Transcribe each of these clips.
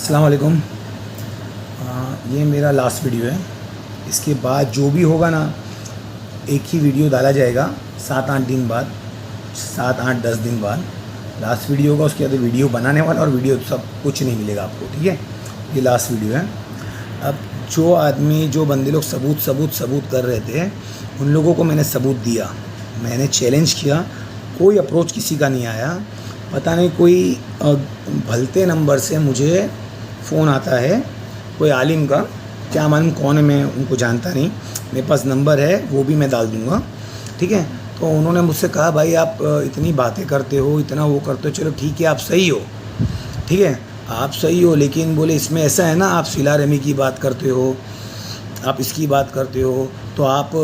السلام علیکم. یہ میرا لاسٹ ویڈیو ہے. اس کے بعد جو بھی ہوگا نا ایک ہی ویڈیو ڈالا جائے گا 7-8 دن بعد, 7-8-10 دن بعد لاسٹ ویڈیو ہوگا. اس کے بعد ویڈیو بنانے والا اور ویڈیو سب کچھ نہیں ملے گا آپ کو, ٹھیک ہے. یہ لاسٹ ویڈیو ہے. اب جو بندے لوگ ثبوت کر رہے تھے ان لوگوں کو میں نے ثبوت دیا. میں نے چیلنج کیا, کوئی اپروچ کسی کا نہیں آیا. پتہ نہیں کوئی بھلتے نمبر سے مجھے فون آتا ہے کوئی عالم کا, کیا معلوم کون ہے, میں ان کو جانتا نہیں. میرے پاس نمبر ہے, وہ بھی میں ڈال دوں گا, ٹھیک ہے. تو انہوں نے مجھ سے کہا بھائی آپ اتنی باتیں کرتے ہو, اتنا وہ کرتے ہو, چلو ٹھیک ہے آپ صحیح ہو, ٹھیک ہے آپ صحیح ہو, لیکن بولے اس میں ایسا ہے نا آپ صلہ رحمی کی بات کرتے ہو, آپ اس کی بات کرتے ہو, تو آپ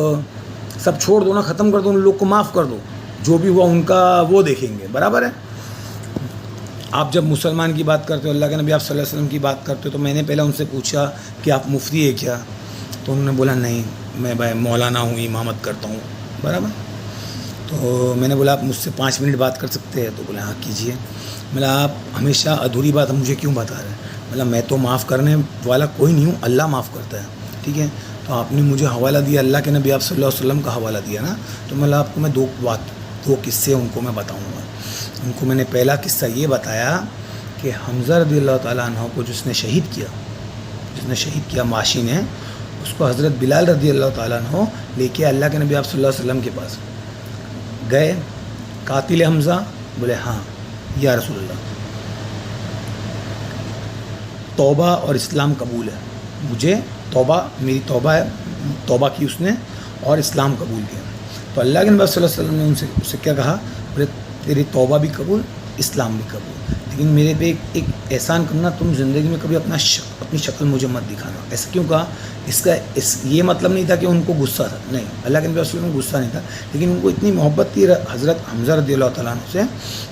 سب چھوڑ دو نا, ختم کر دو, ان لوگ کو معاف کر دو, جو بھی ہوا ان کا وہ دیکھیں گے, برابر ہے. آپ جب مسلمان کی بات کرتے ہو, اللہ کے نبی آپ صلی اللہ علیہ وسلم کی بات کرتے ہو, تو میں نے پہلے ان سے پوچھا کہ آپ مفتی ہے کیا, تو انہوں نے بولا نہیں میں بھائی مولانا ہوں, امامت کرتا ہوں, برابر. تو میں نے بولا آپ مجھ سے 5 منٹ بات کر سکتے ہیں, تو بولا ہاں کیجیے. بولا آپ ہمیشہ ادھوری بات مجھے کیوں بتا رہے ہیں. بولا میں تو معاف کرنے والا کوئی نہیں ہوں, اللہ معاف کرتا ہے, ٹھیک ہے. تو آپ نے مجھے حوالہ دیا, اللہ کے نبی آپ صلی اللہ علیہ وسلم کا حوالہ دیا نا, تو بولا آپ کو میں 2 قصے ان کو میں بتاؤں گا. ان کو میں نے پہلا قصہ یہ بتایا کہ حمزہ رضی اللہ تعالیٰ عنہ کو جس نے شہید کیا معاشی نے, اس کو حضرت بلال رضی اللہ تعالیٰ عنہ لے کے اللہ کے نبی آپ صلی اللہ علیہ وسلم کے پاس گئے. قاتل حمزہ, بولے ہاں یا رسول اللہ, توبہ اور اسلام قبول ہے, مجھے میری توبہ ہے, توبہ کی اس نے اور اسلام قبول کیا. تو اللہ کے نبی صلی اللہ علیہ وسلم نے ان سے کیا کہا, بولے تیری توبہ بھی قبول, اسلام بھی قبول, لیکن میرے پہ ایک احسان کرنا, تم زندگی میں کبھی اپنی شکل مجھے مت دکھانا. ایسا کیوں کہا, یہ مطلب نہیں تھا کہ ان کو غصہ تھا, نہیں, اللہ کے نبی صلی اللہ علیہ وسلم کو غصہ نہیں تھا, لیکن ان کو اتنی محبت تھی حضرت حمزہ رضی اللہ تعالیٰ عنہ سے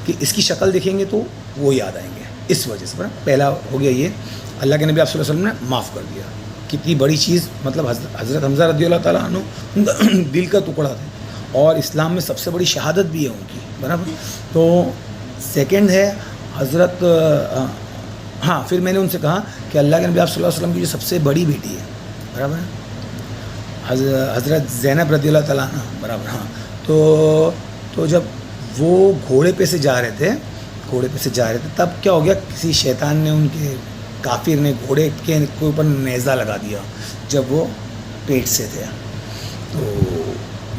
کہ اس کی شکل دیکھیں گے تو وہ یاد آئیں گے. اس وجہ سے پہلا ہو گیا یہ, اللہ کے نبی صلی اللہ علیہ وسلم نے معاف کر دیا. کتنی بڑی چیز, مطلب حضرت حمزہ رضی اللہ تعالیٰ عنہ ان کا دل کا ٹکڑا تھا, اور اسلام میں سب سے بڑی شہادت بھی ہے ان کی, برابر. تو سیکنڈ ہے حضرت ہاں, پھر میں نے ان سے کہا کہ اللہ کے نبی صلی اللہ علیہ وسلم کی جو سب سے بڑی بیٹی ہے, برابر ہے, حضرت زینب رضی اللہ تعالیٰ عنہ, برابر. ہاں, تو جب وہ گھوڑے پہ سے جا رہے تھے, تب کیا ہو گیا, کسی شیطان نے, ان کے کافر نے گھوڑے کے اوپر نیزہ لگا دیا جب وہ پیٹ سے تھے. تو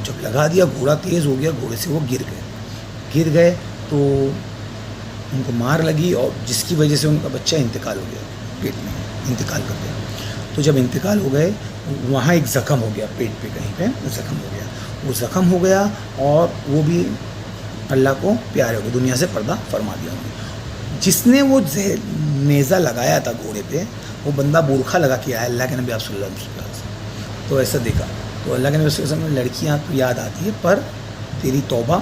جب لگا دیا, گھوڑا تیز ہو گیا, گھوڑے سے وہ گر گئے تو ان کو مار لگی, اور جس کی وجہ سے ان کا بچہ انتقال ہو گیا, پیٹ میں انتقال کر گیا. تو جب انتقال ہو گئے, وہاں ایک زخم ہو گیا, پیٹ پہ کہیں پہ زخم ہو گیا. وہ زخم ہو گیا اور وہ بھی اللہ کو پیارے ہو گئے, دنیا سے پردہ فرما دیا انہوں نے. جس نے وہ نیزہ لگایا تھا گھوڑے پہ, وہ بندہ برقع لگا کے آیا اللہ کے نبی صلی اللہ علیہ وسلم. تو ایسا دیکھا, تو اللہ کے نبی صلی اللہ علیہ وسلم نے, لڑکیاں تو یاد آتی ہے پر تیری توبہ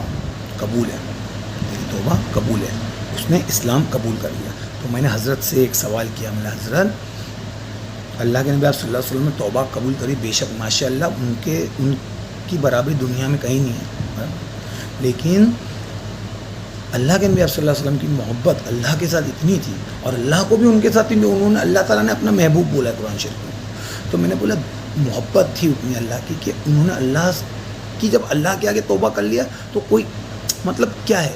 قبول ہے, اس نے اسلام قبول کر لیا. تو میں نے حضرت سے ایک سوال کیا, میں نے حضرت اللہ کے نبی صلی اللہ علیہ وسلم نے توبہ قبول کری, بے شک ماشاء اللہ ان کی برابری دنیا میں کہیں نہیں ہے, لیکن اللہ کے نبی صلی اللہ علیہ وسلم کی محبت اللہ کے ساتھ اتنی تھی, اور اللہ کو بھی ان کے ساتھ, انہوں نے, اللہ تعالیٰ نے اپنا محبوب بولا قرآن شریف میں. تو میں نے بولا محبت تھی اتنی اللہ کی کہ انہوں نے اللہ کی, جب اللہ کے آگے توبہ کر لیا تو کوئی مطلب کیا ہے.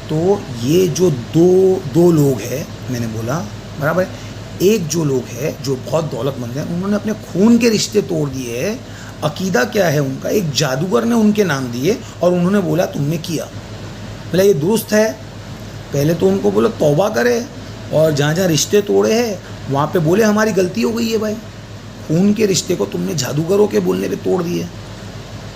تو یہ جو دو لوگ ہیں, میں نے بولا برابر ہے, ایک جو لوگ ہے جو بہت دولت مند ہیں, انہوں نے اپنے خون کے رشتے توڑ دیے ہیں. عقیدہ کیا ہے ان کا, ایک جادوگر نے ان کے نام دیے اور انہوں نے بولا تم نے کیا. بولا یہ درست ہے, پہلے تو ان کو بولا توبہ کرے, اور جہاں جہاں رشتے توڑے ہیں وہاں پہ بولے ہماری غلطی ہو گئی ہے بھائی, خون کے رشتے کو تم نے جادوگروں کے بولنے پہ توڑ دیے.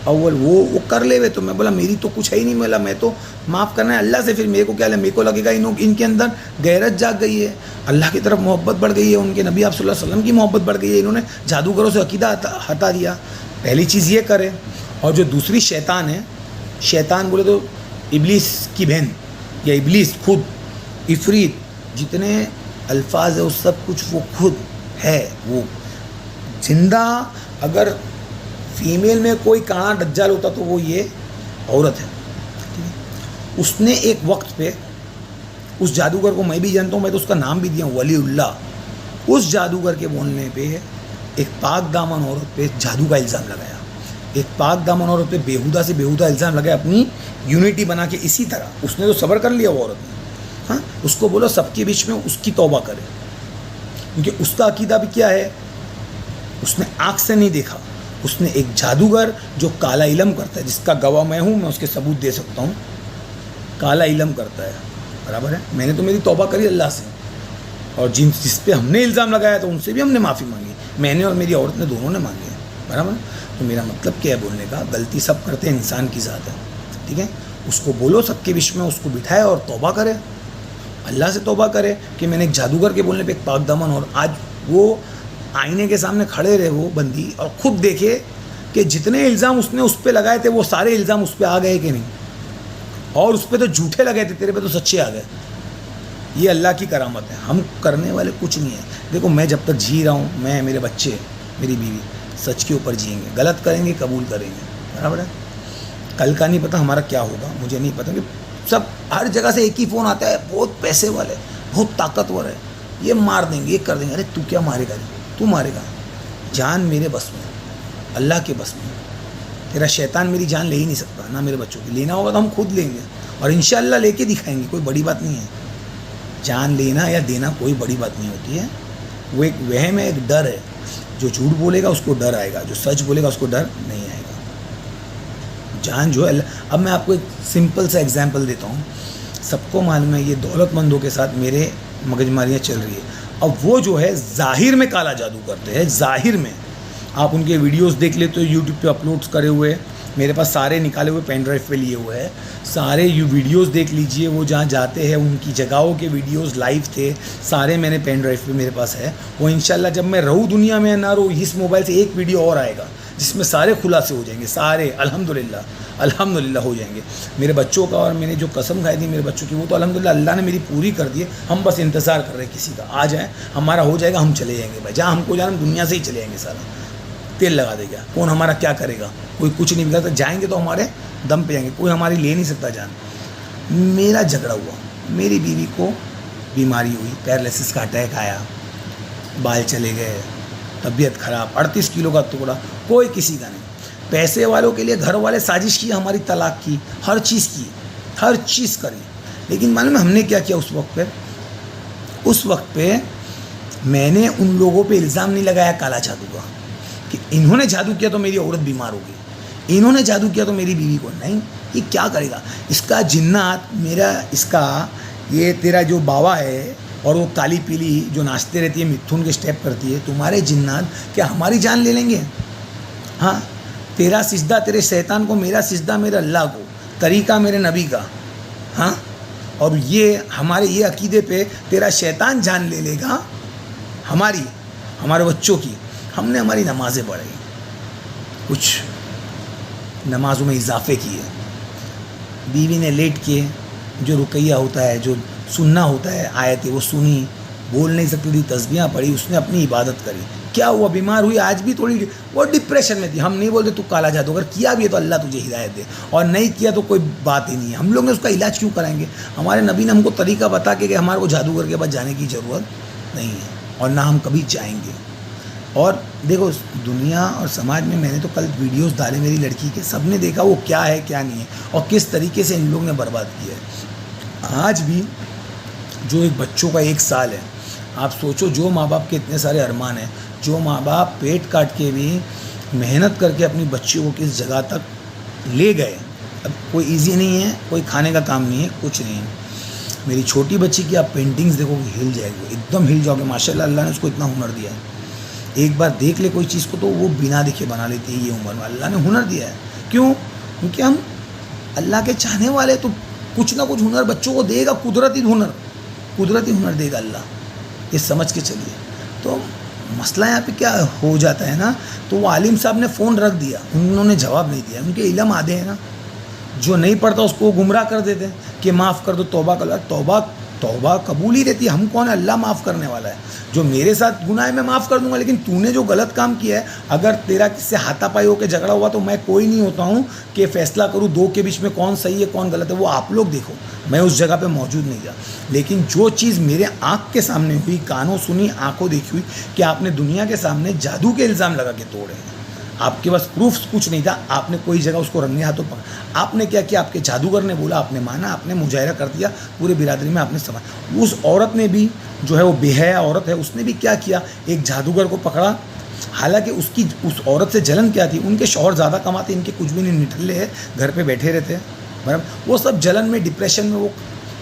اول وہ کر لے ہوئے, تو میں بولا میری تو کچھ ہے ہی نہیں, بولا میں تو معاف کرنا ہے اللہ سے, پھر میرے کو کیا میرے کو لگے گا ان کے اندر غیرت جاگ گئی ہے, اللہ کی طرف محبت بڑھ گئی ہے, ان کے نبی آپ صلی اللہ علیہ وسلم کی محبت بڑھ گئی ہے, انہوں نے جادوگروں سے عقیدہ ہٹا دیا. پہلی چیز یہ کرے. اور جو دوسری شیطان ہے, شیطان بولے تو ابلیس کی بہن یا ابلیس خود, عفریت, جتنے الفاظ ہے وہ سب کچھ وہ خود ہے. وہ زندہ اگر فیمیل میں کوئی کانا دجال ہوتا تو وہ یہ عورت ہے. اس نے ایک وقت پہ اس جادوگر کو میں بھی جانتا ہوں, میں تو اس کا نام بھی دیا ہوں ولی اللہ, اس جادوگر کے بولنے پہ ایک پاک دامن عورت پہ جادو کا الزام لگایا، ایک پاک دامن عورت پہ بیہودہ سے بیہودہ الزام لگایا، اپنی یونٹی بنا کے. اسی طرح اس نے تو صبر کر لیا وہ عورت نے. ہاں اس کو بولو سب کے بیچ میں اس کی توبہ کرے، کیونکہ اس کا عقیدہ بھی کیا ہے، اس نے آنکھ سے نہیں دیکھا، اس نے ایک جادوگر جو کالا علم کرتا ہے، جس کا گواہ میں ہوں، میں اس کے ثبوت دے سکتا ہوں، کالا علم کرتا ہے، برابر ہے. میں نے تو میری توبہ کری اللہ سے، اور جس پہ ہم نے الزام لگایا تو ان سے بھی ہم نے معافی مانگی، میں نے اور میری عورت نے دونوں نے مانگی ہے، برابر. تو میرا مطلب کیا ہے بولنے کا، غلطی سب کرتے ہیں، انسان کی ذات ہے، ٹھیک ہے. اس کو بولو سب کے بیچ میں اس کو بٹھائے اور توبہ کرے، اللہ سے توبہ کرے کہ میں نے ایک جادوگر کے بولنے پہ ایک پاک دامن. اور آج وہ آئینے کے سامنے کھڑے رہے وہ بندی اور خود دیکھے کہ جتنے الزام اس نے اس پہ لگائے تھے وہ سارے الزام اس پہ آ گئے کہ نہیں، اور اس پہ تو جھوٹے لگے تھے، تیرے پہ تو سچے آ گئے. یہ اللہ کی کرامت ہے، ہم کرنے والے کچھ نہیں ہیں. دیکھو میں جب تک جی رہا ہوں، میں، میرے بچے، میری بیوی سچ کے اوپر جئیں گے، غلط کریں گے قبول کریں گے، برابر ہے. کل کا نہیں پتہ ہمارا کیا ہوگا، مجھے نہیں پتہ. کہ سب ہر جگہ سے ایک ہی فون آتا ہے، بہت پیسے والے، بہت طاقتور ہے، یہ مار دیں گے، یہ کر دیں گے. ارے تو کیا مارے گا، تو مارے گا؟ جان میرے بس میں، اللہ کے بس میں. تیرا شیطان میری جان لے ہی نہیں سکتا، نہ میرے بچوں کی. لینا ہوگا تو ہم خود لیں گے، اور انشاءاللہ لے کے دکھائیں گے. کوئی بڑی بات نہیں ہے، جان لینا یا دینا کوئی بڑی بات نہیں ہوتی ہے. وہ ایک وہم ہے، ایک ڈر ہے. جو جھوٹ بولے گا اس کو ڈر آئے گا، جو سچ بولے گا اس کو ڈر نہیں آئے گا. جان جو ہے اللہ. اب میں آپ کو ایک سمپل سا ایگزامپل دیتا ہوں. سب کو معلوم ہے یہ دولت مندوں کے ساتھ میرے مگج ماریاں چل رہی ہے. اب وہ جو ہے ظاہر میں کالا جادو کرتے ہیں، ظاہر میں. آپ ان کے ویڈیوز دیکھ لیتے ہو، یوٹیوب پہ اپلوڈس کرے ہوئے، میرے پاس سارے نکالے ہوئے پین ڈرائیو پہ لیے ہوئے ہیں. سارے ویڈیوز دیکھ لیجئے، وہ جہاں جاتے ہیں ان کی جگہوں کے ویڈیوز لائیو تھے، سارے میں نے پین ڈرائیو پہ میرے پاس ہے. وہ انشاءاللہ جب میں رہوں دنیا میں نہ رہوں، اس موبائل سے ایک ویڈیو اور آئے گا جس میں سارے خلاصے ہو جائیں گے، سارے الحمدللہ ہو جائیں گے. میرے بچوں کا، اور میں نے جو قسم کھائی تھی میرے بچوں کی، وہ تو الحمدللہ اللہ نے میری پوری کر دی ہے. ہم بس انتظار کر رہے ہیں کسی کا آ جائے، ہمارا ہو جائے گا، ہم چلے جائیں گے. بھائی جہاں ہم کو جانا ہم دنیا سے ہی چلے جائیں گے. سارا تیل لگا دے گا، کون ہمارا کیا کرے گا، کوئی کچھ نہیں ملتا. جائیں گے تو ہمارے دم پہ جائیں گے، کوئی ہماری لے نہیں سکتا جان. میرا جھگڑا ہوا، میری بیوی کو بیماری ہوئی، پیرالائسس کا اٹیک آیا، بال چلے گئے، طبیعت خراب، 38 کلو کا ٹکڑا، کوئی کسی کا نہیں. پیسے والوں کے لیے گھر والے سازش کی، ہماری طلاق کی، ہر چیز کری. لیکن معلوم ہے ہم نے کیا کیا اس وقت پہ میں نے ان لوگوں پہ الزام نہیں لگایا کالا جادو کا، کہ انہوں نے جادو کیا تو میری عورت بیمار ہوگی، انہوں نے جادو کیا تو میری بیوی کو. نہیں، یہ کیا کرے گا اس کا جنات، میرا اس کا یہ تیرا جو باوا ہے اور وہ کالی پیلی جو ناچتے رہتی ہے، متھن کے سٹیپ کرتی ہے، تمہارے جنات کیا ہماری جان لے لیں گے؟ ہاں، تیرا سجدہ تیرے شیطان کو، میرا سجدہ میرے اللہ کو، طریقہ میرے نبی کا. ہاں، اور یہ ہمارے یہ عقیدے پہ تیرا شیطان جان لے لے گا ہمارے بچوں کی. ہم نے ہماری نمازیں پڑھی، کچھ نمازوں میں اضافے کیے، بیوی نے لیٹ کے جو رقیہ ہوتا ہے، جو سننا ہوتا ہے آیتیں، وہ سنی، بول نہیں سکتی تھی، تسبیحاں پڑھی، اس نے اپنی عبادت کری. کیا ہوا؟ بیمار ہوئی. آج بھی تھوڑی وہ ڈپریشن میں تھی. ہم نہیں بولتے تو کالا جادو، اگر کیا بھی ہے تو اللہ تجھے ہدایت دے، اور نہیں کیا تو کوئی بات ہی نہیں ہے. ہم لوگ نے اس کا علاج کیوں کرائیں گے؟ ہمارے نبی نے ہم کو طریقہ بتا کے کہ ہمارے کو جادوگر کے پاس جانے کی ضرورت نہیں ہے، اور نہ ہم کبھی جائیں گے. اور دیکھو دنیا اور سماج میں نے تو کل ویڈیوز ڈالے میری لڑکی کے، سب نے دیکھا وہ کیا ہے کیا نہیں ہے، اور کس طریقے سے ان لوگ نے برباد کیا ہے. آج بھی جو ایک بچوں کا 1 سال ہے، آپ سوچو جو ماں باپ کے اتنے سارے ارمان ہیں، جو ماں باپ پیٹ کاٹ کے بھی محنت کر کے اپنی بچیوں کو کس جگہ تک لے گئے. اب کوئی ایزی نہیں ہے، کوئی کھانے کا کام نہیں ہے، کچھ نہیں ہے. میری چھوٹی بچی کی آپ پینٹنگز دیکھو گے، ہل جائے گی، ایک دم ہل جاؤ گے. ماشاءاللہ اللہ نے اس کو اتنا ہنر دیا ہے. ایک بار دیکھ لے کوئی چیز کو تو وہ بنا دیکھے بنا لیتی ہے. یہ عمر میں اللہ نے ہنر دیا ہے. کیوں؟ کیونکہ ہم اللہ کے چاہنے والے، تو کچھ نہ کچھ ہنر بچوں کو دے گا. قدرتی ہنر دے گا اللہ، یہ سمجھ کے چلیے. تو مسئلہ یہاں پہ کیا ہو جاتا ہے نا، تو وہ عالم صاحب نے فون رکھ دیا، انہوں نے جواب نہیں دیا. ان کے علم آدھے ہیں نا، جو نہیں پڑھتا اس کو گمراہ کر دیتے کہ معاف کر دو، توبہ کر لو. توبہ توبہ قبول ہی رہتی ہے. ہم کون ہے؟ اللہ معاف کرنے والا ہے. جو میرے ساتھ گناہ ہے میں معاف کر دوں گا, لیکن تو نے جو غلط کام کیا ہے, اگر تیرا کس سے ہاتھا پائی ہو کے جھگڑا ہوا تو میں کوئی نہیں ہوتا ہوں کہ فیصلہ کروں دو کے بیچ میں کون صحیح ہے کون غلط ہے. وہ آپ لوگ دیکھو, میں اس جگہ پہ موجود نہیں تھا. لیکن جو چیز میرے آنکھ کے سامنے ہوئی, کانوں سنی, آنکھوں دیکھی ہوئی کہ آپ نے دنیا کے سامنے جادو کے الزام لگا کے توڑے ہیں, آپ کے پاس پروف کچھ نہیں تھا, آپ نے کوئی جگہ اس کو رنگے ہاتھوں پکڑا. آپ نے کیا کیا؟ آپ کے جادوگر نے بولا, آپ نے مانا, آپ نے مظاہرہ کر دیا پورے برادری میں, آپ نے سمجھا. اس عورت نے بھی جو ہے وہ بے حیا عورت ہے, اس نے بھی کیا کیا؟ ایک جادوگر کو پکڑا. حالانکہ اس عورت سے جلن کیا تھی؟ ان کے شوہر زیادہ کماتے, ان کے کچھ بھی نہیں, نٹھلے ہے, گھر پہ بیٹھے رہتے ہیں, برابر. وہ سب جلن میں, ڈپریشن میں وہ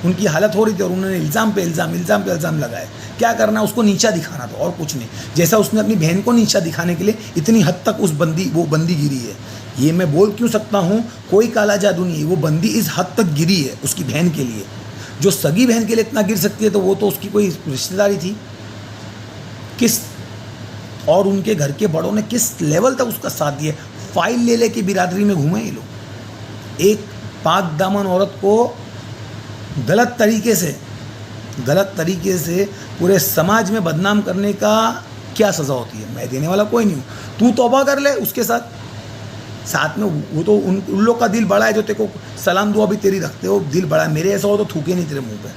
ان کی حالت ہو رہی تھی, اور انہوں نے الزام پہ الزام لگائے. کیا کرنا؟ اس کو نیچا دکھانا تھا اور کچھ نہیں. جیسا اس نے اپنی بہن کو نیچا دکھانے کے لیے اتنی حد تک وہ بندی گری ہے. یہ میں بول کیوں سکتا ہوں, کوئی کالا جادو نہیں ہے, وہ بندی اس حد تک گری ہے اس کی بہن کے لیے. جو سگی بہن کے لیے اتنا گر سکتی ہے تو وہ تو اس کی کوئی رشتہ داری تھی کس, اور ان کے گھر کے بڑوں نے کس لیول تک اس کا ساتھ دیا. فائل لے کے برادری میں گھومے یہ لوگ. ایک پاک دامن عورت کو غلط طریقے سے پورے سماج میں بدنام کرنے کا کیا سزا ہوتی ہے؟ میں دینے والا کوئی نہیں ہوں. تو توبہ کر لے اس کے ساتھ میں. وہ تو ان لوگ کا دل بڑا ہے جو تیرے کو سلام دعا بھی تیری رکھتے ہو, دل بڑا ہے. میرے ایسا ہو تو تھوکے نہیں تیرے منہ پہ.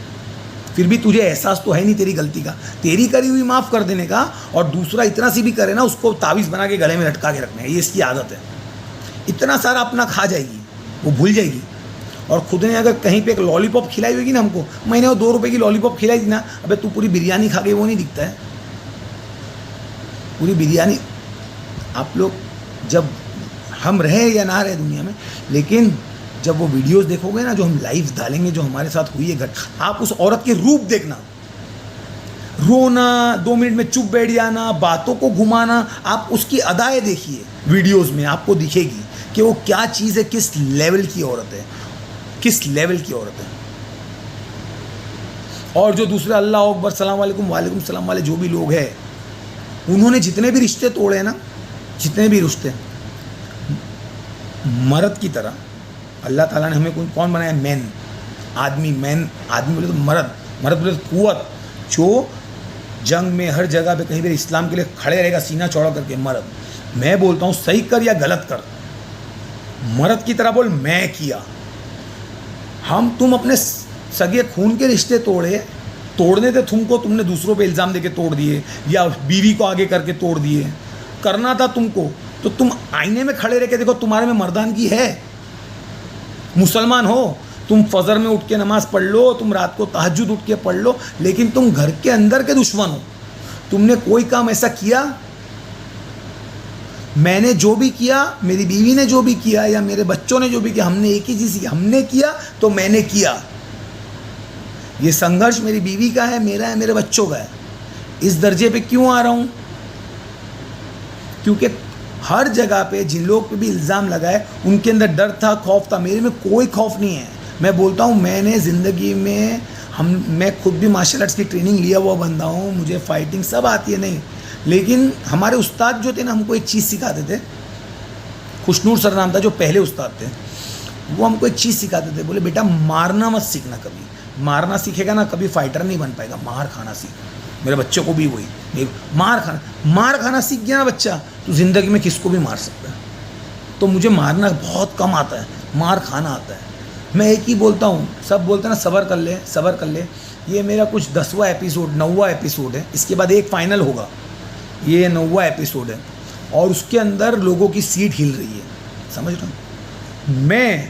پھر بھی تجھے احساس تو ہے نہیں تیری غلطی کا, تیری کری ہوئی معاف کر دینے کا, اور دوسرا اتنا سی بھی کرے نا اس کو تعویذ بنا کے گلے میں لٹکا کے رکھنا ہے. یہ اس کی عادت ہے. اتنا سارا اپنا کھا جائے گی, وہ بھول جائے گی. اور خود نے اگر کہیں پہ ایک لالی پاپ کھلائی ہوگی نا ہم کو, میں نے وہ 2 روپے کی لالی پاپ کھلائی تھی نا, ابے تو پوری بریانی کھا گئی, وہ نہیں دکھتا ہے پوری بریانی. آپ لوگ جب ہم رہیں یا نہ رہے دنیا میں, لیکن جب وہ ویڈیوز دیکھو گے نا جو ہم لائیو ڈالیں گے, جو ہمارے ساتھ ہوئی ہے گھر, آپ اس عورت کے روپ دیکھنا, رونا, 2 منٹ میں چپ بیٹھ جانا, باتوں کو گھمانا, آپ اس کی ادائیں دیکھیے ویڈیوز میں, آپ کو دکھے گی کہ وہ کیا چیز ہے, کس لیول کی عورت ہے. اور جو دوسرے اللہ اکبر, السلام علیکم, وعلیکم السلام والے جو بھی لوگ ہیں, انہوں نے جتنے بھی رشتے توڑے ہیں نا, جتنے بھی رشتے, مرد کی طرح اللہ تعالیٰ نے ہمیں کون بنایا؟ مین, آدمی بولے تو مرد بولے تو قوت, جو جنگ میں ہر جگہ پہ کہیں بھی اسلام کے لیے کھڑے رہے گا سینہ چوڑا کر کے. مرد, میں بولتا ہوں صحیح کر یا غلط کر, مرد کی طرح بول میں کیا. تم اپنے سگے خون کے رشتے توڑنے تھے تم نے دوسروں پہ الزام دے کے توڑ دیے, یا بیوی کو آگے کر کے توڑ دیے. کرنا تھا تم کو تو تم آئینے میں کھڑے رہ کے دیکھو تمہارے میں مردانگی ہے. مسلمان ہو, تم فجر میں اٹھ کے نماز پڑھ لو, تم رات کو تہجد اٹھ کے پڑھ لو, لیکن تم گھر کے اندر کے دشمن ہو. تم نے کوئی کام ایسا کیا, میں نے جو بھی کیا, میری بیوی نے جو بھی کیا, یا میرے بچوں نے جو بھی کیا, ہم نے ایک ہی چیز کی, ہم نے کیا تو میں نے کیا. یہ سنگھرش میری بیوی کا ہے, میرا ہے, میرے بچوں کا ہے. اس درجے پہ کیوں آ رہا ہوں؟ کیونکہ ہر جگہ پہ جن لوگ پہ بھی الزام لگائے ان کے اندر ڈر تھا, خوف تھا. میرے میں کوئی خوف نہیں ہے. میں بولتا ہوں میں نے زندگی میں میں خود بھی مارشل آرٹس کی ٹریننگ لیا ہوا بندہ ہوں, مجھے فائٹنگ سب آتی ہے. نہیں, لیکن ہمارے استاد جو تھے نا, ہم کو ایک چیز سکھاتے تھے. خوشنور سر نام تھا جو پہلے استاد تھے, وہ ہم کو ایک چیز سکھاتے تھے. بولے بیٹا مارنا مت سیکھنا, کبھی مارنا سیکھے گا نا کبھی فائٹر نہیں بن پائے گا. مار کھانا سیکھ. میرے بچوں کو بھی وہی, مار کھانا سیکھ گیا نا بچہ, تو زندگی میں کس کو بھی مار سکتا ہے. تو مجھے مارنا بہت کم آتا ہے, مار کھانا آتا ہے. میں ایک ہی بولتا ہوں, سب بولتے ہیں نا صبر کر لے. یہ میرا کچھ 10واں ایپیسوڈ 9واں ایپیسوڈ ہے, اس کے بعد ایک فائنل ہوگا. یہ 9واں ایپیسوڈ ہے, اور اس کے اندر لوگوں کی سیٹ ہل رہی ہے. سمجھ رہا ہوں, میں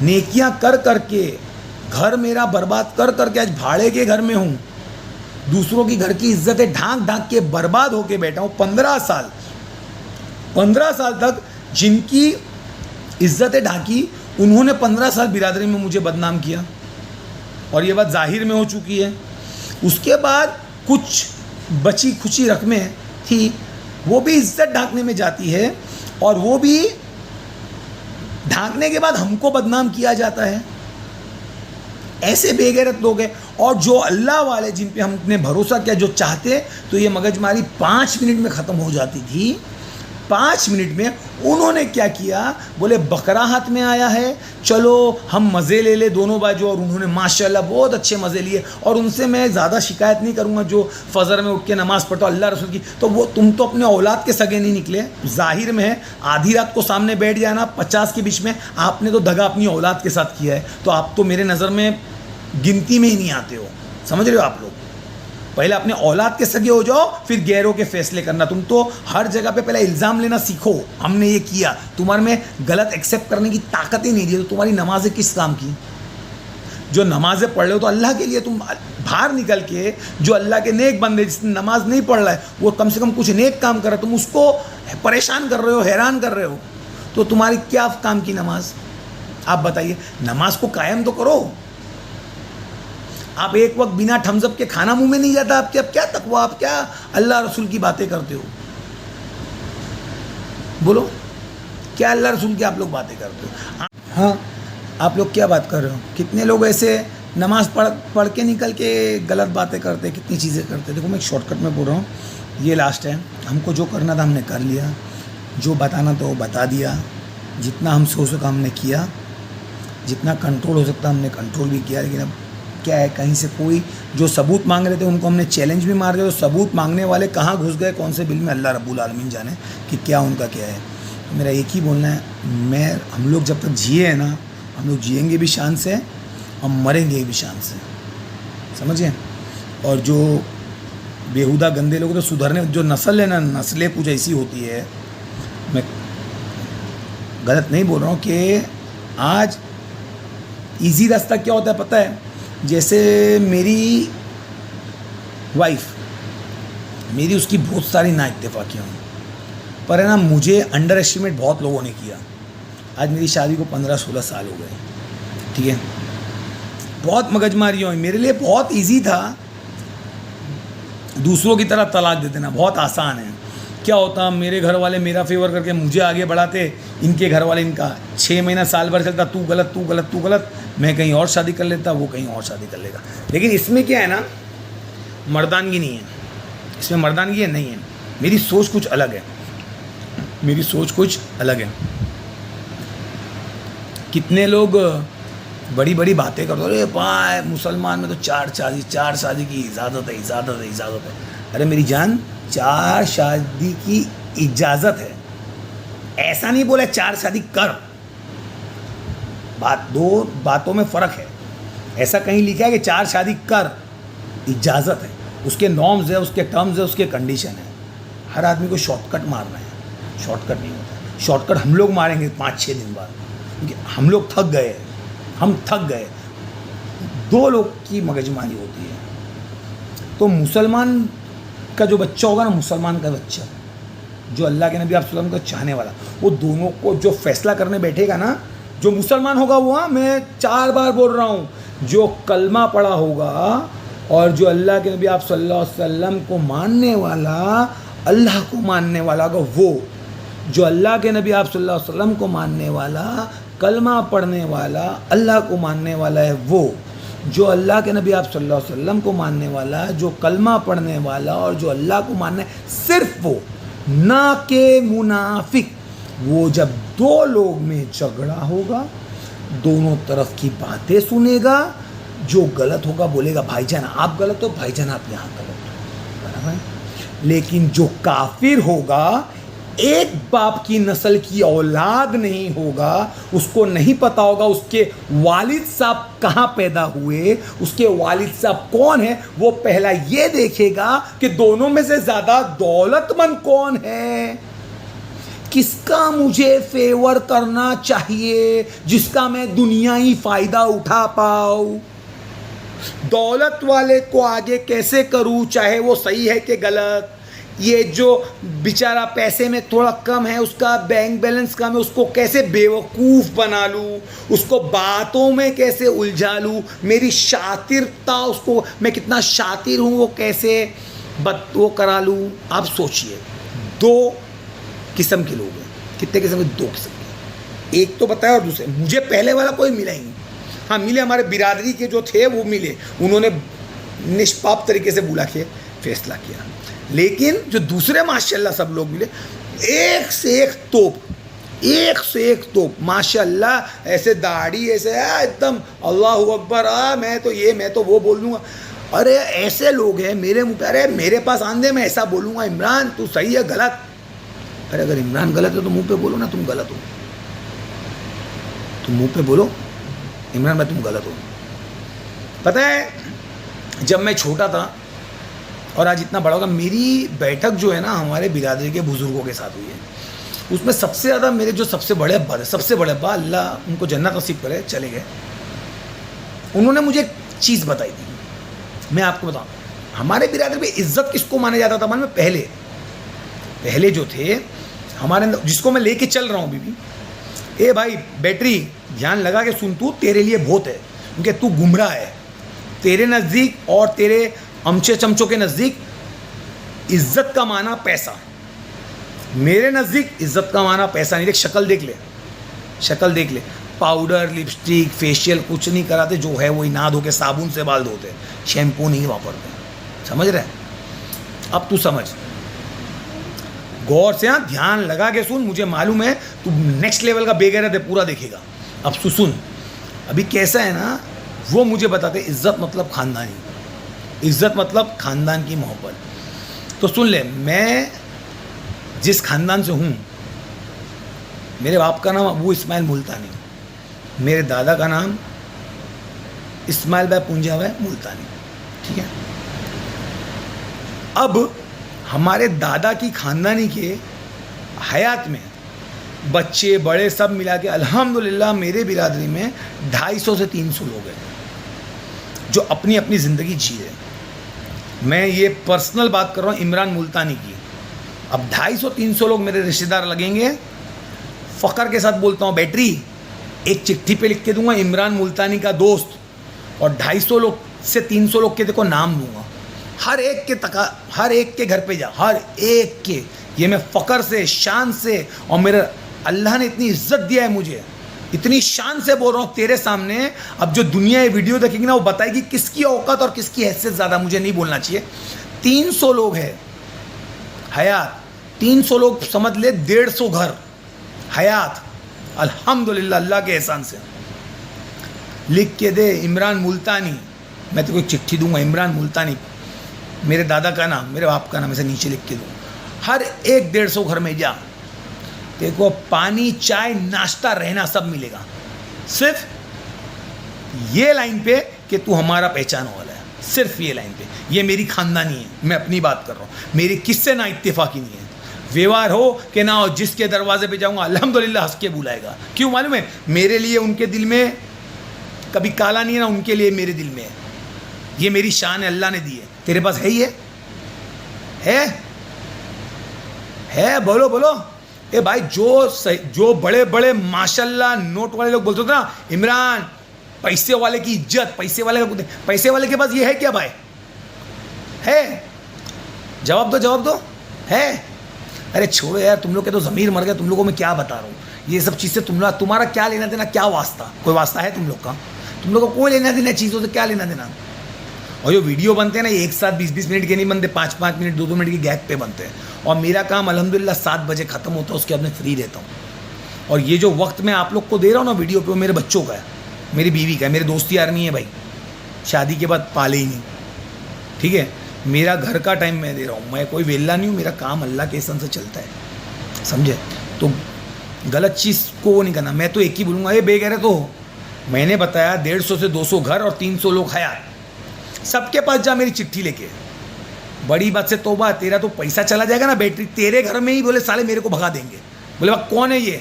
نیکیاں کر کے, گھر میرا برباد کر کے آج بھاڑے کے گھر میں ہوں. دوسروں کی گھر کی عزتیں ڈھانک کے برباد ہو کے بیٹھا ہوں. 15 سال تک جن کی عزتیں ڈھانکی, انہوں نے 15 سال برادری میں مجھے بدنام کیا, اور یہ بات ظاہر میں ہو چکی ہے. اس کے بعد کچھ بچی کھچی رقمیں تھی, وہ بھی عزت ڈھانکنے میں جاتی ہے, اور وہ بھی ڈھانکنے کے بعد ہم کو بدنام کیا جاتا ہے. ایسے بے غیرت لوگ ہیں. اور جو اللہ والے جن پہ ہم نے بھروسہ کیا, جو چاہتے تو یہ مگج ماری 5 منٹ میں ختم ہو جاتی تھی. 5 منٹ میں انہوں نے کیا کیا, بولے بکرا ہاتھ میں آیا ہے, چلو ہم مزے لے لے دونوں بھائی. اور انہوں نے ماشاءاللہ بہت اچھے مزے لیے. اور ان سے میں زیادہ شکایت نہیں کروں گا جو فجر میں اٹھ کے نماز پڑھتا اللہ رسول کی. تو وہ تم تو اپنے اولاد کے سگے نہیں نکلے. ظاہر میں ہے آدھی رات کو سامنے بیٹھ جانا 50 کے بیچ میں, آپ نے تو دگا اپنی اولاد کے ساتھ کیا ہے. تو آپ تو میرے نظر میں گنتی میں ہی نہیں آتے ہو. سمجھ رہے ہو آپ لوگ؟ پہلے اپنے اولاد کے سگے ہو جاؤ, پھر غیروں کے فیصلے کرنا. تم تو ہر جگہ پہ پہلے الزام لینا سیکھو, ہم نے یہ کیا. تمہارے میں غلط ایکسیپٹ کرنے کی طاقت ہی نہیں دی. تو تمہاری نمازیں کس کام کی؟ جو نمازیں پڑھ رہے ہو تو اللہ کے لیے. تم باہر نکل کے جو اللہ کے نیک بندے جس نے نماز نہیں پڑھ رہا ہے وہ کم سے کم کچھ نیک کام کر رہا ہے, تم اس کو پریشان کر رہے ہو, حیران کر رہے ہو. تو تمہاری کیا کام کی نماز؟ آپ بتائیے. نماز کو قائم تو کرو. آپ ایک وقت بنا تھمز اپ کے کھانا منہ میں نہیں جاتا آپ کے. اب کیا تقویٰ, آپ کیا اللہ رسول کی باتیں کرتے ہو؟ بولو, کیا اللہ رسول کی آپ لوگ باتیں کرتے ہو؟ ہاں, آپ لوگ کیا بات کر رہے ہو؟ کتنے لوگ ایسے نماز پڑھ کے نکل کے غلط باتیں کرتے, کتنی چیزیں کرتے. دیکھو میں ایک شارٹ کٹ میں بول رہا ہوں, یہ لاسٹ ہے. ہم کو جو کرنا تھا ہم نے کر لیا, جو بتانا تھا وہ بتا دیا, جتنا ہم سے ہو سکا ہم نے کیا, جتنا کنٹرول ہو سکتا ہم نے کنٹرول بھی کیا. لیکن اب کیا ہے, کہیں سے کوئی جو ثبوت مانگ رہے تھے ان کو ہم نے چیلنج بھی مار دیا. تو ثبوت مانگنے والے کہاں گھس گئے, کون سے بل میں, اللہ رب العالمین جانے کہ کیا ان کا کیا ہے. میرا ایک ہی بولنا ہے, ہم لوگ جب تک جیے ہیں نا, ہم لوگ جئیں گے بھی شان سے, ہم مریں گے بھی شان سے. سمجھیں؟ اور جو بیہودہ گندے لوگ تو سدھرنے, جو نسل ہے نا, نسلیں کچھ ایسی ہوتی ہے, میں غلط نہیں بول رہا ہوں, کہ آج ایزی راستہ کیا ہوتا ہے پتہ ہے؟ جیسے میری وائف, میری اس کی بہت ساری نا اتفاقیاں ہوں, پر ہے نا مجھے انڈر ایسٹیمیٹ بہت لوگوں نے کیا. آج میری شادی کو 15-16 سال ہو گئے, ٹھیک ہے, بہت مگج ماری ہوئی. میرے لیے بہت ایزی تھا دوسروں کی طرح طلاق دے دینا, بہت آسان ہے. کیا ہوتا, میرے گھر والے میرا فیور کر کے مجھے آگے بڑھاتے, ان کے گھر والے ان کا 6 مہینہ سال بھر چلتا, تو غلط, تو غلط, تو غلط, میں کہیں اور شادی کر لیتا, وہ کہیں اور شادی کر لے گا. لیکن اس میں کیا ہے نا, مردانگی نہیں ہے اس میں, مردانگی ہے نہیں ہے. میری سوچ کچھ الگ ہے, میری سوچ کچھ الگ ہے. کتنے لوگ بڑی بڑی باتیں کرتے, ارے بھائی مسلمان میں تو 4 شادی کی اجازت ہے. ارے میری جان, 4 شادی کی اجازت ہے, ایسا نہیں بولا 4 شادی کر. دو باتوں میں فرق ہے. ایسا کہیں لکھا ہے کہ 4 شادی کر, اجازت ہے, اس کے نارمز ہے, اس کے ٹرمز ہے, اس کے کنڈیشن ہے. ہر آدمی کو شارٹ کٹ مارنا ہے, شارٹ کٹ نہیں ہوتا. شارٹ کٹ ہم لوگ ماریں گے 5-6 دن بعد, کیونکہ ہم لوگ تھک گئے, ہم تھک گئے. 2 لوگ کی مگج ماری ہوتی ہے. تو مسلمان کا جو بچہ ہوگا نا, مسلمان کا بچہ جو اللہ کے نبی صلی اللہ علیہ وسلم کو چاہنے والا, وہ دونوں کو جو فیصلہ کرنے بیٹھے گا نا, جو مسلمان ہوگا وہ, میں 4 بار بول رہا ہوں, جو کلمہ پڑھا ہوگا اور جو اللہ کے نبی آپ صلی اللہ علیہ وسلم کو ماننے والا, اللہ کو ماننے والا ہوگا, وہ جو اللہ کے نبی آپ صلی اللہ علیہ وسلم کو ماننے والا, کلمہ پڑھنے والا, اللہ کو ماننے والا ہے, وہ جو اللہ کے نبی آپ صلی اللہ علیہ وسلم کو ماننے والا, جو کلمہ پڑھنے والا اور جو اللہ کو ماننے, صرف وہ, نہ کہ منافق. وہ جب 2 لوگ میں جھگڑا ہوگا, دونوں طرف کی باتیں سنے گا, جو غلط ہوگا بولے گا بھائی جان آپ غلط ہو, بھائی جان آپ یہاں غلط ہو, برابر. لیکن جو کافر ہوگا, ایک باپ کی نسل کی اولاد نہیں ہوگا, اس کو نہیں پتا ہوگا اس کے والد صاحب کہاں پیدا ہوئے, اس کے والد صاحب کون ہے, وہ پہلا یہ دیکھے گا کہ دونوں میں سے زیادہ دولت مند کون ہے, کس کا مجھے فیور کرنا چاہیے, جس کا میں دنیائی فائدہ اٹھا پاؤں. دولت والے کو آگے کیسے کروں, چاہے وہ صحیح ہے کہ غلط. یہ جو بیچارہ پیسے میں تھوڑا کم ہے, اس کا بینک بیلنس کم ہے, اس کو کیسے بیوقوف بنا لوں, اس کو باتوں میں کیسے الجھا لوں, میری شاطرتا, اس کو میں کتنا شاطر ہوں وہ کیسے وہ کرا لوں. آپ سوچئے, 2 قسم کے لوگ ہیں. کتنے قسم کے؟ 2 قسم کے. ایک تو بتایا, اور دوسرے مجھے پہلے والا کوئی ملا ہی نہیں. ہاں ملے, ہمارے برادری کے جو تھے وہ ملے, انہوں نے نشپاپ طریقے سے بولا کہ فیصلہ کیا. لیکن جو دوسرے ماشاءاللہ سب لوگ ملے, ایک سے ایک توپ ماشاء اللہ، ایسے داڑھی ایسے ایک دم اللہ اکبر، میں تو وہ بول دوں گا. ارے ایسے لوگ ہیں میرے منہ پہ، ارے میرے پاس آندے میں ایسا بولوں گا عمران تو صحیح ہے غلط. ارے اگر عمران غلط ہے تو منہ پہ بولو نا تم غلط ہو، تم منہ پہ بولو عمران بھائی تم غلط ہو. پتہ ہے جب میں چھوٹا تھا اور آج اتنا بڑا ہوگا، میری بیٹھک جو ہے نا ہمارے برادری کے بزرگوں کے ساتھ ہوئی ہے. اس میں سب سے زیادہ میرے جو سب سے بڑے ابا تھے، سب سے بڑے ابا اللہ ان کو جنت نصیب کرے، چلے گئے. انہوں نے مجھے ایک چیز بتائی تھی، میں آپ کو بتاؤں. ہمارے برادری میں عزت کس کو مانا جاتا تھا؟ مان میں پہلے جو تھے ہمارے اندر، جس کو میں لے کے چل رہا ہوں ابھی بھی، اے بھائی بیٹری دھیان لگا کے سن، تو تیرے لیے بہت ہے کیونکہ تو گمراہ ہے. تیرے نزدیک اور تیرے امچے چمچوں کے نزدیک عزت کا معنی پیسہ، میرے نزدیک عزت کا معنی پیسہ نہیں. دیکھ شکل دیکھ لے، پاؤڈر لپسٹک فیشیل کچھ نہیں کراتے، جو ہے وہی نہا دھو کے صابن سے بال دھوتے، شیمپو نہیں واپرتے. سمجھ رہے؟ اب تو سمجھ، غور سے دھیان لگا کے سن. مجھے معلوم ہے تو نیکسٹ لیول کا بے غیرت ہے، پورا دیکھے گا. اب تو سن، ابھی کیسا ہے نا، وہ مجھے بتاتے عزت مطلب خاندانی، عزت مطلب خاندان کی محبت. تو سن لے، میں جس خاندان سے ہوں، میرے باپ کا نام ابو اسماعیل ملتانی، میرے دادا کا نام اسماعیل بھائی پونجا بھائی ملتانی. ٹھیک ہے. اب ہمارے دادا کی خاندانی کے حیات میں بچے بڑے سب ملا کے الحمدللہ میرے برادری میں 250 سے 300 لوگ ہیں جو اپنی اپنی زندگی جی رہے. میں یہ پرسنل بات کر رہا ہوں عمران ملتانی کی. اب 250-300 لوگ میرے رشتہ دار لگیں گے. فخر کے ساتھ بولتا ہوں بیٹری ایک چٹھی پہ لکھ کے دوں گا عمران ملتانی کا دوست، اور 250 لوگ سے 300 لوگ کے دیکھو نام دوں گا. ہر ایک کے گھر پہ جا، ہر ایک کے. یہ میں فخر سے شان سے، اور میرے اللہ نے اتنی عزت دیا ہے مجھے، اتنی شان سے بول رہا ہوں تیرے سامنے. اب جو دنیا یہ ویڈیو دیکھے گی نا وہ بتائے گی کس کی اوقات اور کس کی حیثیت زیادہ. مجھے نہیں بولنا چاہیے. 300 لوگ ہے حیات، 300 لوگ سمجھ لے 150 گھر حیات. الحمدللہ اللہ کے احسان سے. لکھ کے دے عمران ملتانی، میں تو کوئی چٹھی دوں گا عمران ملتانی، میرے دادا کا نام میرے باپ کا نام ایسے نیچے لکھ کے دوں. ہر ایک 150 گھر میں جا، دیکھو پانی چائے ناشتہ رہنا سب ملے گا. صرف یہ لائن پہ کہ تو ہمارا پہچان والا ہے، صرف یہ لائن پہ. یہ میری خاندانی ہے، میں اپنی بات کر رہا ہوں، میری کس سے نہ اتفاقی نہیں ہے. ویوہار ہو کہ نہ ہو، جس کے دروازے پہ جاؤں گا الحمدللہ ہنس کے بلائے گا. کیوں معلوم ہے؟ میرے لیے ان کے دل میں کبھی کالا نہیں ہے نا، ان کے لیے میرے دل میں ہے. یہ میری شان ہے، اللہ نے دی ہے. تیرے پاس ہے ہی ہے بولو. اے بھائی جو بڑے بڑے ماشاءاللہ نوٹ والے لوگ بولتے تھے نا عمران پیسے والے کی عزت، پیسے والے کے پاس یہ ہے کیا بھائی؟ ہے؟ جواب دو ہے؟ ارے چھوڑو یار، تم لوگ کے تو ضمیر مر گیا. تم لوگوں میں کیا بتا رہا ہوں، یہ سب چیزیں تمہارا کیا لینا دینا، کیا واسطہ؟ کوئی واسطہ ہے تم لوگ کا؟ تم لوگوں کو کوئی لینا دینا چیزوں سے، کیا لینا دینا؟ اور جو ویڈیو بنتے ہیں نا، ایک ساتھ 20-20 منٹ کے نہیں بنتے، 5-5 منٹ 2-2 منٹ کی گیپ پہ بنتے ہیں. اور میرا کام الحمدللہ 7 بجے ختم ہوتا ہے، اس کے بعد میں فری رہتا ہوں. اور یہ جو وقت میں آپ لوگ کو دے رہا ہوں نا ویڈیو پہ، وہ میرے بچوں کا ہے، میری بیوی کا ہے، میرے دوست یار نہیں ہے بھائی، شادی کے بعد پالے ہی نہیں. ٹھیک ہے، میرا گھر کا ٹائم میں دے رہا ہوں، میں کوئی ویلا نہیں ہوں، میرا کام اللہ کے احسان سے چلتا ہے. سمجھے؟ تو غلط چیز کو وہ نہیں کرنا. میں تو ایک ہی بولوں گا، یہ بے غیرت ہو. میں نے بتایا 150 سے 200 گھر اور 300 لوگ حیات. سب کے پاس جا میری چٹھی لے کے. بڑی بات سے توبہ، تیرا تو پیسہ چلا جائے گا نا بیٹری، تیرے گھر میں ہی بولے سالے میرے کو بھگا دیں گے. بولے بھائی کون ہے یہ؟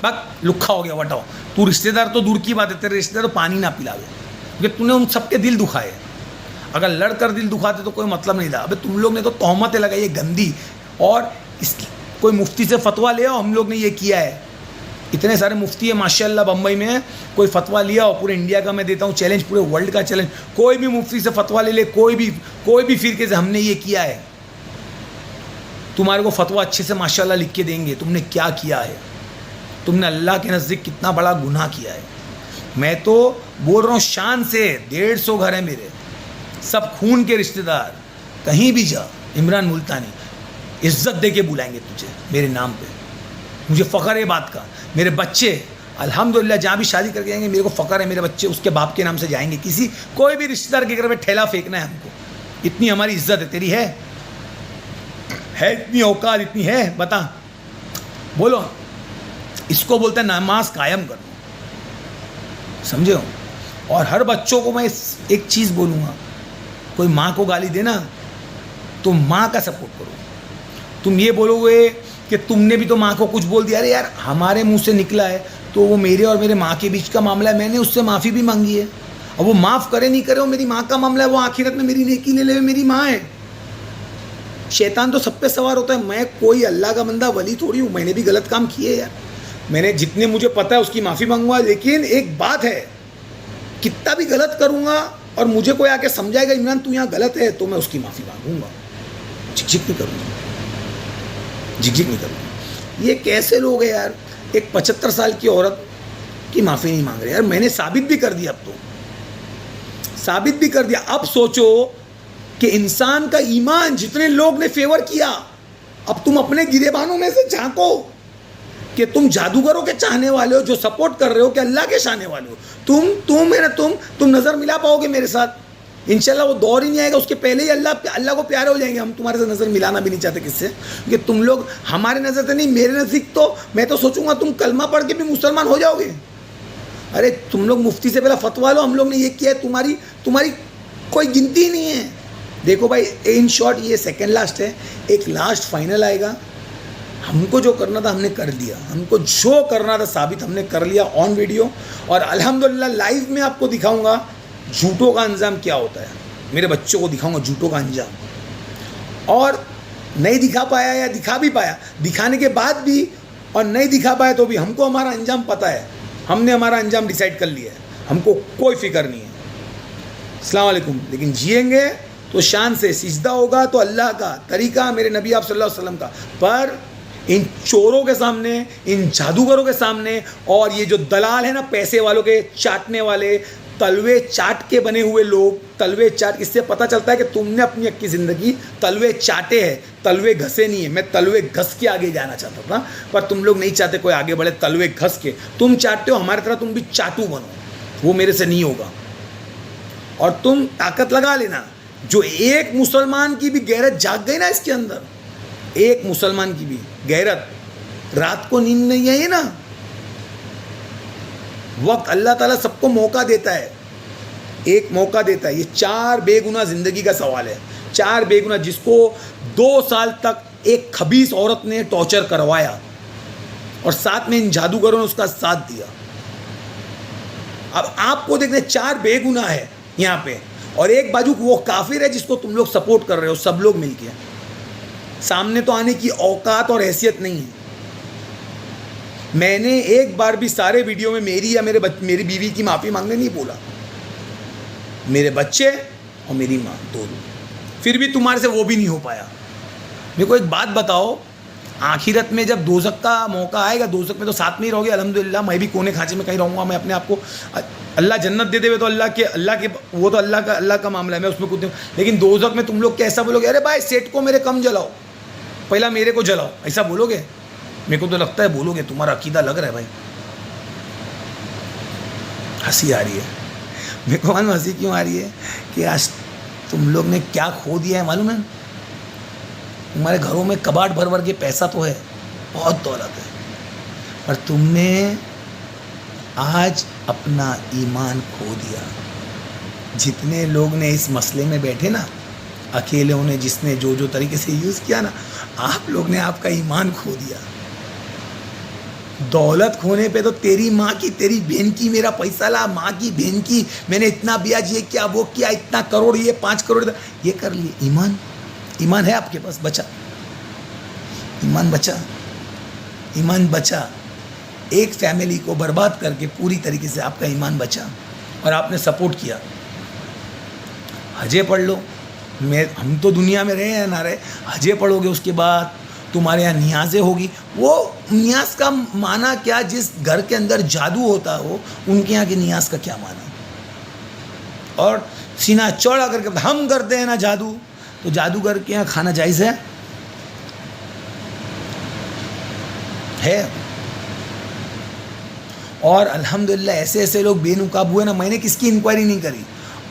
بک لکھا ہو گیا وٹاؤ. تو رشتہ دار تو دور کی بات ہے، تیرے رشتہ دار تو پانی نہ پلاوے، کیونکہ تو نے ان سب کے دل دکھائے. اگر لڑ کر دل دکھاتے تو کوئی مطلب نہیں تھا. ابھی تم لوگ نے تو تہمتیں لگائی ہے گندی، اور اس کی کوئی مفتی سے فتویٰ لیا ہو، ہم لوگ نے یہ کیا ہے. اتنے سارے مفتی ہیں ماشاءاللہ بمبئی میں، کوئی فتویٰ لیا ہو پورے انڈیا کا، میں دیتا ہوں چیلنج، پورے ورلڈ کا چیلنج، کوئی بھی مفتی سے فتویٰ لے لے، کوئی بھی فرقے سے، ہم نے یہ کیا ہے. تمہارے کو فتویٰ اچھے سے ماشاءاللہ لکھ کے دیں گے تم نے کیا کیا ہے، تم نے اللہ کے نزدیک کتنا بڑا گناہ کیا ہے. میں تو بول رہا ہوں شان سے، 150 گھر ہیں میرے، سب خون کے رشتہ دار. کہیں بھی جا عمران ملتانی. عزت دے کے بلائیں گے تجھے میرے نام پہ. مجھے فخر ہے بات کا. میرے بچے الحمدللہ جہاں بھی شادی کر کے جائیں گے میرے کو فخر ہے, میرے بچے اس کے باپ کے نام سے جائیں گے. کوئی بھی رشتہ دار کے گھر میں ٹھیلا پھینکنا ہے ہم کو. اتنی ہماری عزت ہے. تیری ہے اتنی اوقات, اتنی ہے؟ بتا, بولو. اس کو بولتے ہیں نماز قائم کرنا, سمجھے ہو. اور ہر بچوں کو میں ایک چیز بولوں گا, کوئی ماں کو گالی دینا تو ماں کا سپورٹ کرو. تم یہ بولو گے کہ تم نے بھی تو ماں کو کچھ بول دیا, ارے یار ہمارے منہ سے نکلا ہے تو وہ میرے اور میرے ماں کے بیچ کا معاملہ ہے, میں نے اس سے معافی بھی مانگی ہے, اور وہ معاف کرے نہیں کرے وہ میری ماں کا معاملہ ہے. وہ آخرت میں میری نیکی لے لے, میری ماں ہے. شیطان تو سب پہ سوار ہوتا ہے. میں کوئی اللہ کا بندہ ولی تھوڑی ہوں, میں نے بھی غلط کام کیے یار. میں نے جتنے مجھے پتا ہے اس کی معافی مانگوں گا, لیکن ایک بات ہے, کتنا بھی غلط کروں گا اور مجھے کوئی آ کے سمجھائے گا عمران تو یہاں غلط ہے, تو میں اس کی معافی مانگوں گا. جھک نہیں کروں گا, جھک نہیں کروں گا. یہ کیسے لوگ ہیں یار, ایک 75 سال کی عورت کی معافی نہیں مانگ رہے یار. میں نے ثابت بھی کر دیا, اب تو ثابت بھی کر دیا. اب سوچو کہ انسان کا ایمان جتنے لوگ نے فیور کیا, اب تم اپنے گریبانوں میں سے جھانکو کہ تم جادوگروں کے چاہنے والے ہو جو سپورٹ کر رہے ہو کہ اللہ کے چاہنے والے ہو. تم نظر ملا پاؤ گے میرے ساتھ انشاءاللہ. وہ دور ہی نہیں آئے گا, اس کے پہلے ہی اللہ کو پیارے ہو جائیں گے. ہم تمہارے سے نظر ملانا بھی نہیں چاہتے. کس سے؟ کہ تم لوگ ہمارے نظر سے نہیں, میرے نزدیک تو میں تو سوچوں گا تم کلمہ پڑھ کے بھی مسلمان ہو جاؤ گے. ارے تم لوگ مفتی سے پہلا فتوا لو, ہم لوگ نے یہ کیا ہے, تمہاری کوئی گنتی نہیں ہے. دیکھو بھائی, ان شارٹ یہ سیکنڈ لاسٹ ہے, ایک لاسٹ فائنل آئے گا. ہم کو جو کرنا تھا ہم نے کر دیا, ہم کو جو کرنا تھا ثابت ہم نے کر لیا آن ویڈیو. اور الحمدللہ لائیو میں آپ کو دکھاؤں گا جھوٹوں کا انجام کیا ہوتا ہے. میرے بچوں کو دکھاؤں گا جھوٹوں کا انجام. اور نہیں دکھا پایا یا دکھا بھی پایا, دکھانے کے بعد بھی اور نہیں دکھا پایا تو بھی ہم کو ہمارا انجام پتہ ہے. ہم نے ہمارا انجام ڈیسائیڈ کر لیا ہے, ہم کو کوئی فکر نہیں ہے. السلام علیکم. لیکن جئیں گے تو شان سے, سجدہ ہوگا تو اللہ کا طریقہ, میرے نبی آپ صلی اللہ علیہ وسلم کا. پر ان چوروں کے سامنے, ان جادوگروں کے سامنے, اور یہ جو دلال ہے نا پیسے والوں کے چاٹنے والے, تلوے چاٹ کے بنے ہوئے لوگ, تلوے چاٹ, اس سے پتہ چلتا ہے کہ تم نے اپنی اکی زندگی تلوے چاٹے ہیں, تلوے گھسے نہیں ہیں. میں تلوے گھس کے آگے جانا چاہتا تھا, پر تم لوگ نہیں چاہتے کوئی آگے بڑھے تلوے گھس کے. تم چاٹتے ہو, ہماری طرح تم بھی چاٹو بنو, وہ میرے سے نہیں ہوگا. اور تم طاقت لگا لینا, جو ایک مسلمان کی بھی غیرت جاگ گئی نا اس کے اندر, ایک مسلمان کی بھی غیرت, رات کو نیند نہیں آئی نا, وقت اللہ تعالیٰ سب کو موقع دیتا ہے, ایک موقع دیتا ہے. یہ 4 بے گناہ زندگی کا سوال ہے, 4 بے گناہ, جس کو 2 سال تک ایک خبیث عورت نے ٹارچر کروایا اور ساتھ میں ان جادوگروں نے اس کا ساتھ دیا. اب آپ کو دیکھنے 4 بے گناہ ہے یہاں پہ, اور ایک بازو وہ کافر ہے جس کو تم لوگ سپورٹ کر رہے ہو. سب لوگ مل کے سامنے تو آنے کی اوقات اور حیثیت نہیں ہے. میں نے ایک بار بھی سارے ویڈیو میں میری یا میری بیوی کی معافی مانگنے نہیں بولا. میرے بچے اور میری ماں دونوں, پھر بھی تمہارے سے وہ بھی نہیں ہو پایا. میرے کو ایک بات بتاؤ, آخرت میں جب دوزخ کا موقع آئے گا, دوزخ میں تو ساتھ میں ہی رہو گے الحمدللہ. میں بھی کونے کھانچے میں کہیں رہوں گا. میں اپنے آپ کو, اللہ جنت دے دے ہوئے تو اللہ کے وہ تو اللہ کا معاملہ ہے, میں اس میں کود. لیکن دوزخ میں تم لوگ کیسا بولو گے, ارے بھائی سیٹ کو میرے کم جلاؤ, پہلا میرے کو جلاؤ, ایسا بولو گے؟ میرے کو تو لگتا ہے بولو گے. تمہارا عقیدہ لگ رہا ہے بھائی. ہنسی آ رہی ہے میرے کو. معلوم ہنسی کیوں آ رہی ہے کہ آج تم لوگ نے کیا کھو دیا ہے معلوم ہے. تمہارے گھروں میں کباڑ بھر کے پیسہ تو ہے, بہت دولت ہے, پر تم نے آج اپنا ایمان کھو دیا. جتنے لوگ نے اس مسئلے میں بیٹھے نا, اکیلے ہونے جس نے جو طریقے سے یوز کیا نا, آپ لوگ نے آپ کا ایمان کھو دیا. دولت کھونے پہ تو تیری ماں کی, تیری بہن کی, میرا پیسہ لا, ماں کی, بہن کی, میں نے اتنا بیاج یہ کیا وہ کیا, اتنا کروڑ یہ 5 کروڑ یہ کر لیے. ایمان ہے آپ کے پاس, بچا ایمان بچا. ایک فیملی کو برباد کر کے پوری طریقے سے آپ کا ایمان بچا, اور آپ نے سپورٹ کیا. حجے پڑھ لو, ہم تو دنیا میں رہے ہیں نہ رہے, حجے پڑھو گے, اس کے بعد تمہارے یہاں نیازیں ہوگی. وہ نیاز کا معنی کیا, جس گھر کے اندر جادو ہوتا ہو ان کے یہاں کی نیاز کا کیا معنی. اور سینہ چوڑا کر کے ہم کرتے ہیں نا جادو, تو جادوگر کے یہاں کھانا جائز ہے؟ ہے. اور الحمدللہ ایسے ایسے لوگ بے نقاب ہوئے نا, میں نے کس کی انکوائری نہیں کری,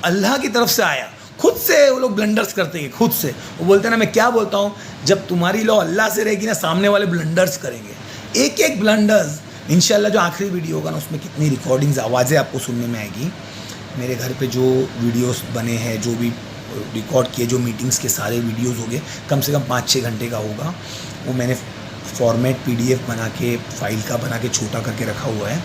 اللہ کی طرف سے آیا. خود سے وہ لوگ بلنڈرز کرتے ہیں, خود سے. وہ بولتے ہیں نا, میں کیا بولتا ہوں, جب تمہاری لو اللہ سے رہے گی نا, سامنے والے بلنڈرز کریں گے, ایک ایک بلنڈرز. انشاءاللہ جو آخری ویڈیو ہوگا نا, اس میں کتنی ریکارڈنگز, آوازیں آپ کو سننے میں آئے گی. میرے گھر پہ جو ویڈیوز بنے ہیں, جو بھی ریکارڈ کیے, جو میٹنگز کے سارے ویڈیوز ہو گئے, کم سے کم 5-6 گھنٹے کا ہوگا. وہ میں نے فارمیٹ PDF بنا کے, فائل کا بنا کے چھوٹا کر کے رکھا ہوا ہے.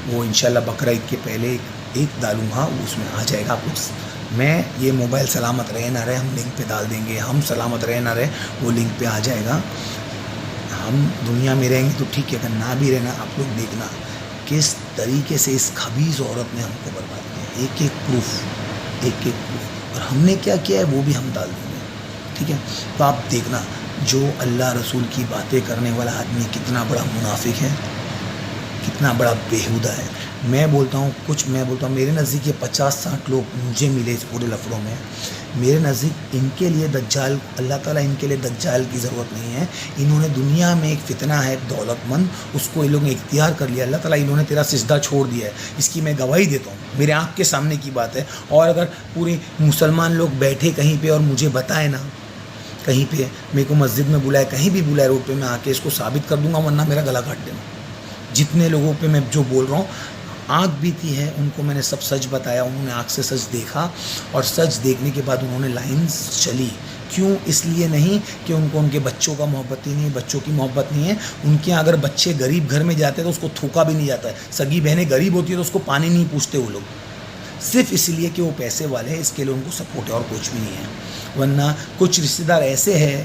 وہ انشاءاللہ بقرہ عید کے پہلے ایک ڈالوں گا, اس میں آ جائے گا آپ لوگ. میں یہ موبائل سلامت رہے نہ رہے, ہم لنک پہ ڈال دیں گے. ہم سلامت رہے نہ رہے, وہ لنک پہ آ جائے گا. ہم دنیا میں رہیں گے تو ٹھیک ہے, اگر نہ بھی رہنا, آپ لوگ دیکھنا کس طریقے سے اس خبیث عورت نے ہم کو برباد کیا. ایک ایک پروف, اور ہم نے کیا کیا ہے وہ بھی ہم ڈال دیں گے, ٹھیک ہے. تو آپ دیکھنا, جو اللہ رسول کی باتیں کرنے والا آدمی کتنا بڑا منافق ہے, کتنا بڑا بیہودہ ہے. میں بولتا ہوں میرے نزدیک یہ 50-60 لوگ مجھے ملے اس پورے لفڑوں میں. میرے نزدیک ان کے لیے دجال, اللہ تعالیٰ ان کے لیے دجال کی ضرورت نہیں ہے. انہوں نے دنیا میں ایک فتنہ ہے دولت مند, اس کو ان لوگوں نے اختیار کر لیا. اللہ تعالیٰ انہوں نے تیرا سجدہ چھوڑ دیا ہے, اس کی میں گواہی دیتا ہوں, میرے آنکھ کے سامنے کی بات ہے. اور اگر پوری مسلمان لوگ بیٹھے کہیں پہ اور مجھے بتائے نا, کہیں پہ میرے کو مسجد میں بلائے, کہیں بھی بلائے روڈ پہ, میں آ کے اس کو ثابت کر دوں گا, ورنہ میرا گلا کاٹ دینا. جتنے لوگوں پہ میں جو بول رہا ہوں, آنکھ بیتی ہے, ان کو میں نے سب سچ بتایا. انہوں نے آنکھ سے سچ دیکھا, اور سچ دیکھنے کے بعد انہوں نے لائنز چلی. کیوں؟ اس لیے نہیں کہ ان کو ان کے بچوں کا محبت ہی نہیں, بچوں کی محبت نہیں ہے. ان کے اگر بچے غریب گھر میں جاتے ہیں تو اس کو تھوکا بھی نہیں جاتا ہے. سگی بہنیں غریب ہوتی ہے تو اس کو پانی نہیں پوچھتے وہ لوگ, صرف اس لیے کہ وہ پیسے والے ہیں, اس کے لیے ان کو سپورٹ ہے, اور کچھ بھی نہیں ہے. ورنہ کچھ رشتہ دار ایسے ہیں,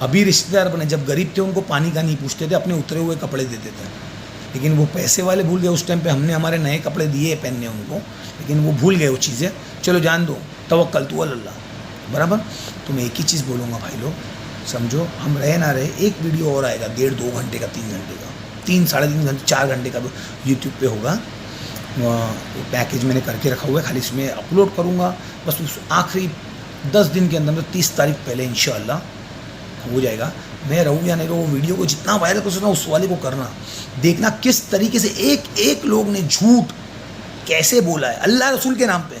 ابھی رشتہ دار بنے, جب غریب تھے ان کو پانی کا نہیں پوچھتے تھے, اپنے اترے ہوئے کپڑے دیتے تھے. لیکن وہ پیسے والے بھول گئے. اس ٹائم پہ ہم نے ہمارے نئے کپڑے دیے پہننے ان کو, لیکن وہ بھول گئے وہ چیزیں. چلو جان دو, توکل تو اللہ, برابر. تو میں ایک ہی چیز بولوں گا بھائی لوگ, سمجھو, ہم رہے نہ رہے, ایک ویڈیو اور آئے گا 1.5-2 گھنٹے کا, 3 گھنٹے کا, 3-3.5 گھنٹے, 4 گھنٹے کا یوٹیوب پہ ہوگا. پیکیج میں نے کر کے رکھا ہوا ہے, خالی اس میں اپلوڈ کروں گا. بس اس آخری 10 دن کے اندر, 30 تاریخ پہلے انشاءاللہ ہو جائے گا. میں رہوں یا نہیں رہوں, ویڈیو کو جتنا وائرل کر سکتا ہوں اس والے کو کرنا. دیکھنا کس طریقے سے ایک ایک لوگ نے جھوٹ کیسے بولا ہے اللہ رسول کے نام پہ,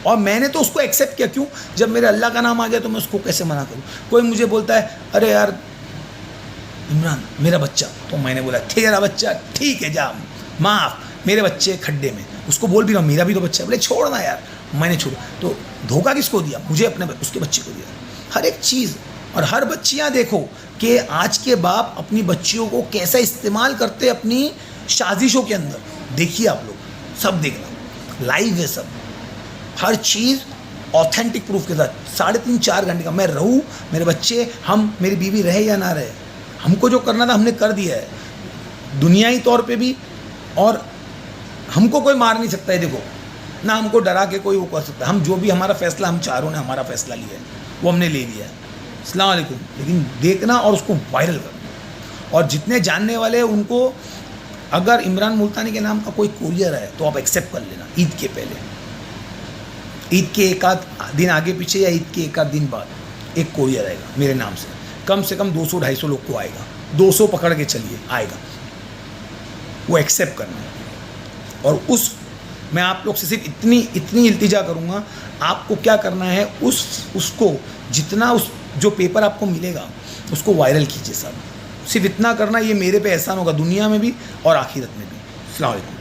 اور میں نے تو اس کو ایکسیپٹ کیا. کیوں؟ جب میرے اللہ کا نام آ گیا تو میں اس کو کیسے منع کروں. کوئی مجھے بولتا ہے, ارے یار عمران میرا بچہ, تو میں نے بولا تیرا بچہ ٹھیک ہے, جا معاف, میرے بچے کھڈے میں. اس کو بول بھی رہا ہوں میرا بھی تو بچہ ہے, بولے چھوڑنا یار, میں نے چھوڑا. تو دھوکہ کس کو دیا؟ مجھے اپنے اس کے بچے کو دیا. ہر ایک چیز, اور ہر بچیاں دیکھو کہ آج کے باپ اپنی بچیوں کو کیسا استعمال کرتے اپنی سازشوں کے اندر. دیکھیے آپ لوگ, سب دیکھنا, لائیو ہے سب, ہر چیز آتھینٹک پروف کے ساتھ. 3.5-4 گھنٹے کا میں رہوں, میرے بچے, ہم, میری بیوی رہے یا نہ رہے, ہم کو جو کرنا تھا ہم نے کر دیا ہے, دنیائی طور پہ بھی. اور ہم کو کوئی مار نہیں سکتا ہے, دیکھو, نہ ہم کو ڈرا کے کوئی وہ کر سکتا ہے. ہم جو بھی ہمارا فیصلہ, ہم چاروں نے ہمارا فیصلہ لیا ہے, وہ ہم نے لے لیا ہے. السلام علیکم. لیکن دیکھنا اور اس کو وائرل کرنا. اور جتنے جاننے والے ہیں ان کو, اگر عمران ملتانی کے نام کا کوئی کوریئر ہے تو آپ ایکسیپٹ کر لینا. عید کے پہلے, عید کے 1-8 دن آگے پیچھے, یا عید کے 1-8 دن بعد ایک کوریئر آئے گا میرے نام سے. کم سے کم 200-250 لوگ کو آئے گا, 200 پکڑ کے چلیے, آئے گا. وہ ایکسیپٹ کرنا. اور میں آپ لوگ سے صرف اتنی التجا کروں گا, آپ کو کیا کرنا ہے, اس کو جتنا جو پیپر آپ کو ملے گا اس کو وائرل کیجیے. صاحب صرف اتنا کرنا, یہ میرے پہ احسان ہوگا دنیا میں بھی اور آخرت میں بھی. السلام علیکم.